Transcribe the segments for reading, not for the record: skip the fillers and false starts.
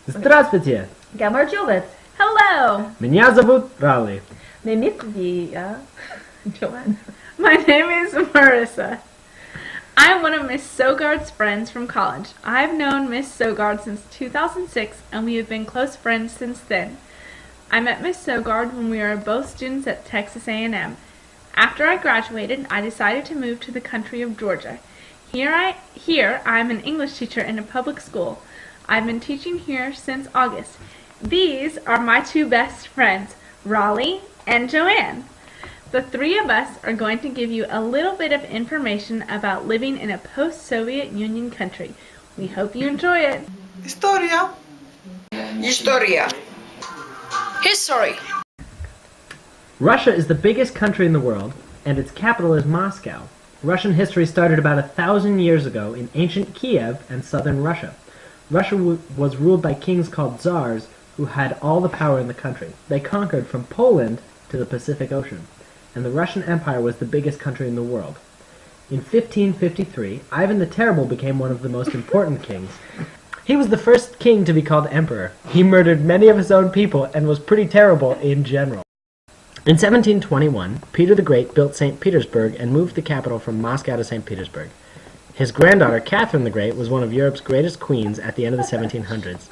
Здравствуйте! Gamarjovet. Hello! Меня зовут Raleigh. Mimikvia. Joanne. My name is Marissa. I'm one of Miss Sogard's friends from college. I've known Miss Sogard since 2006 and we have been close friends since then. I met Miss Sogard when we were both students at Texas A&M. After I graduated, I decided to move to the country of Georgia. Here I'm an English teacher in a public school. I've been teaching here since August. These are my two best friends, Raleigh and Joanne. The three of us are going to give you a little bit of information about living in a post-Soviet Union country. We hope you enjoy it. Historia. Historia. History. Russia is the biggest country in the world, and its capital is Moscow. Russian history started about 1,000 years ago in ancient Kiev and southern Russia. Russia was ruled by kings called Tsars, who had all the power in the country. They conquered from Poland to the Pacific Ocean, and the Russian Empire was the biggest country in the world. In 1553, Ivan the Terrible became one of the most important kings. He was the first king to be called emperor. He murdered many of his own people and was pretty terrible in general. In 1721, Peter the Great built St. Petersburg and moved the capital from Moscow to St. Petersburg. His granddaughter, Catherine the Great, was one of Europe's greatest queens at the end of the 1700s.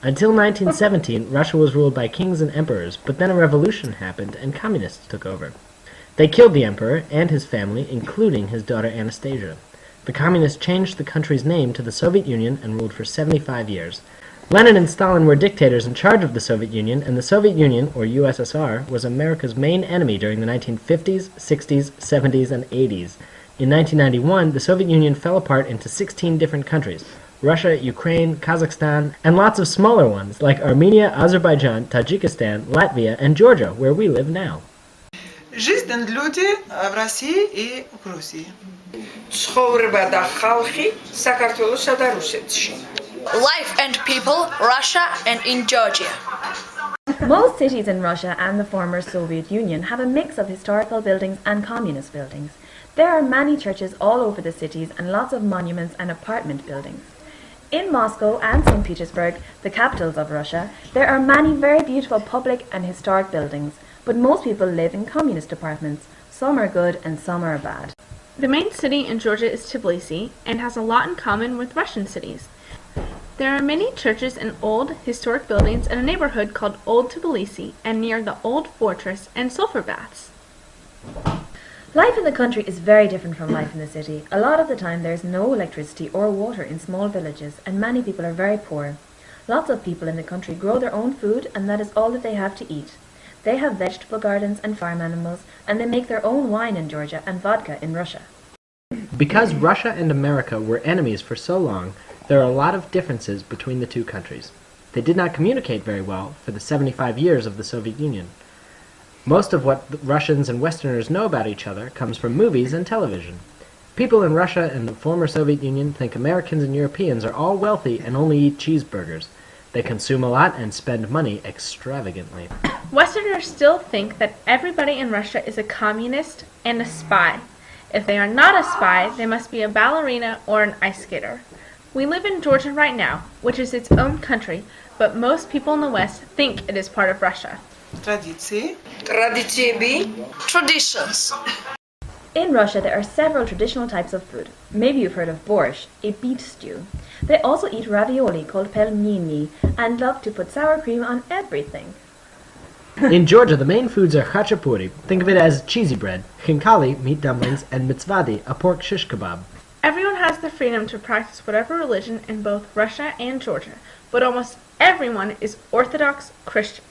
Until 1917, Russia was ruled by kings and emperors, but then a revolution happened and communists took over. They killed the emperor and his family, including his daughter Anastasia. The communists changed the country's name to the Soviet Union and ruled for 75 years. Lenin and Stalin were dictators in charge of the Soviet Union, and the Soviet Union, or USSR, was America's main enemy during the 1950s, 60s, 70s, and 80s. In 1991, the Soviet Union fell apart into 16 different countries: Russia, Ukraine, Kazakhstan, and lots of smaller ones like Armenia, Azerbaijan, Tajikistan, Latvia, and Georgia, where we live now. Жизнь люди в России и в Грузии. ცხოვრება და ხალხი საქართველოსა და რუსეთში. Life and people, Russia and in Georgia. Most cities in Russia and the former Soviet Union have a mix of historical buildings and communist buildings. There are many churches all over the cities and lots of monuments and apartment buildings. In Moscow and St. Petersburg, the capitals of Russia, there are many very beautiful public and historic buildings, but most people live in communist apartments. Some are good and some are bad. The main city in Georgia is Tbilisi and has a lot in common with Russian cities. There are many churches and old, historic buildings in a neighborhood called Old Tbilisi and near the old fortress and sulfur baths. Life in the country is very different from life in the city. A lot of the time there is no electricity or water in small villages, and many people are very poor. Lots of people in the country grow their own food, and that is all that they have to eat. They have vegetable gardens and farm animals, and they make their own wine in Georgia and vodka in Russia. Because Russia and America were enemies for so long, there are a lot of differences between the two countries. They did not communicate very well for the 75 years of the Soviet Union. Most of what Russians and Westerners know about each other comes from movies and television. People in Russia and the former Soviet Union think Americans and Europeans are all wealthy and only eat cheeseburgers. They consume a lot and spend money extravagantly. Westerners still think that everybody in Russia is a communist and a spy. If they are not a spy, they must be a ballerina or an ice skater. We live in Georgia right now, which is its own country, but most people in the West think it is part of Russia. Традиции. Традициები, traditions. In Russia there are several traditional types of food. Maybe you've heard of borscht, a beet stew. They also eat ravioli called pelmeni and love to put sour cream on everything. In Georgia, the main foods are khachapuri. Think of it as cheesy bread, khinkali, meat dumplings, and mitzvadi, a pork shish kebab. Everyone has the freedom to practice whatever religion in both Russia and Georgia, but almost everyone is Orthodox Christian.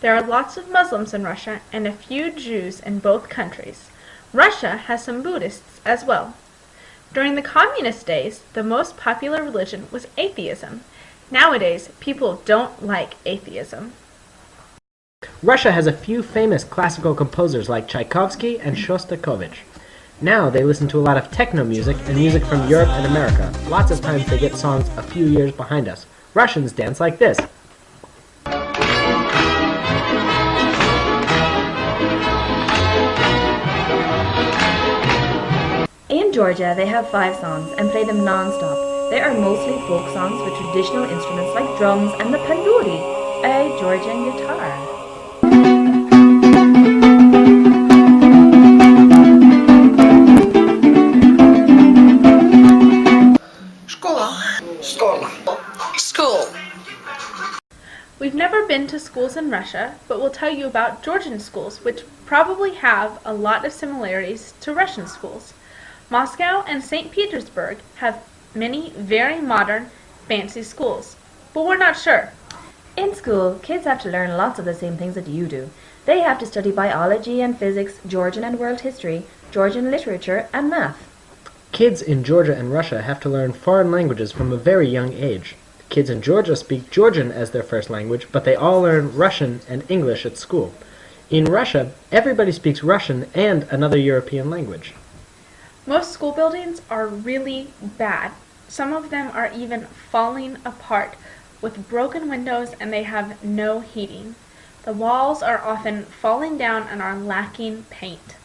There are lots of Muslims in Russia and a few Jews in both countries. Russia has some Buddhists as well. During the communist days, the most popular religion was atheism. Nowadays, people don't like atheism. Russia has a few famous classical composers like Tchaikovsky and Shostakovich. Now they listen to a lot of techno music and music from Europe and America. Lots of times they get songs a few years behind us. Russians dance like this. In Georgia, they have 5 songs and play them non-stop. They are mostly folk songs with traditional instruments like drums and the panduri, a Georgian guitar. Школа. Школа. School. We've never been to schools in Russia, but we'll tell you about Georgian schools, which probably have a lot of similarities to Russian schools. Moscow and St. Petersburg have many very modern, fancy schools, but we're not sure. In school, kids have to learn lots of the same things that you do. They have to study biology and physics, Georgian and world history, Georgian literature, and math. Kids in Georgia and Russia have to learn foreign languages from a very young age. Kids in Georgia speak Georgian as their first language, but they all learn Russian and English at school. In Russia, everybody speaks Russian and another European language. Most school buildings are really bad. Some of them are even falling apart with broken windows, and they have no heating. The walls are often falling down and are lacking paint.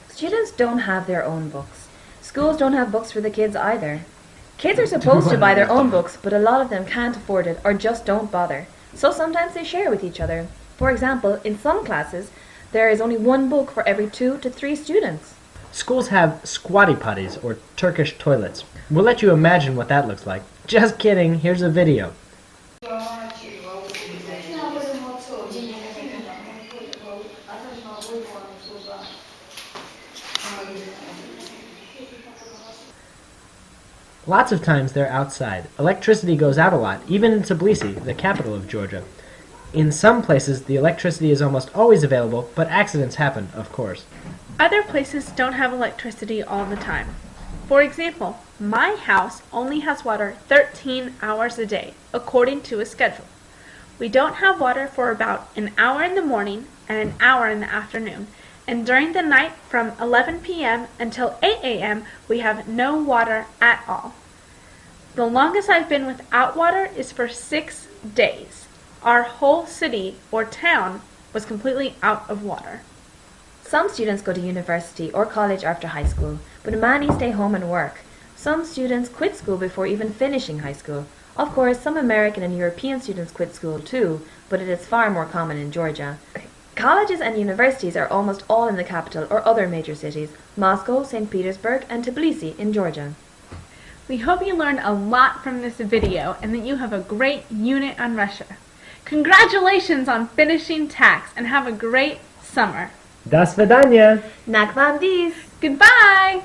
Students don't have their own books. Schools don't have books for the kids either. Kids are supposed to buy their own books, but a lot of them can't afford it or just don't bother. So sometimes they share with each other. For example, in some classes, there is only one book for every 2 to 3 students. Schools have squatty potties, or Turkish toilets. We'll let you imagine what that looks like. Just kidding, here's a video. Lots of times they're outside. Electricity goes out a lot, even in Tbilisi, the capital of Georgia. In some places, the electricity is almost always available, but accidents happen, of course. Other places don't have electricity all the time. For example, my house only has water 13 hours a day, according to a schedule. We don't have water for about an hour in the morning and an hour in the afternoon, and during the night from 11 p.m. until 8 a.m. we have no water at all. The longest I've been without water is for 6 days. Our whole city or town was completely out of water. Some students go to university or college after high school, but many stay home and work. Some students quit school before even finishing high school. Of course, some American and European students quit school too, but it is far more common in Georgia. Colleges and universities are almost all in the capital or other major cities, Moscow, St. Petersburg, and Tbilisi in Georgia. We hope you learned a lot from this video and that you have a great unit on Russia. Congratulations on finishing tax and have a great summer. До свидания! Nakvam dis! Goodbye!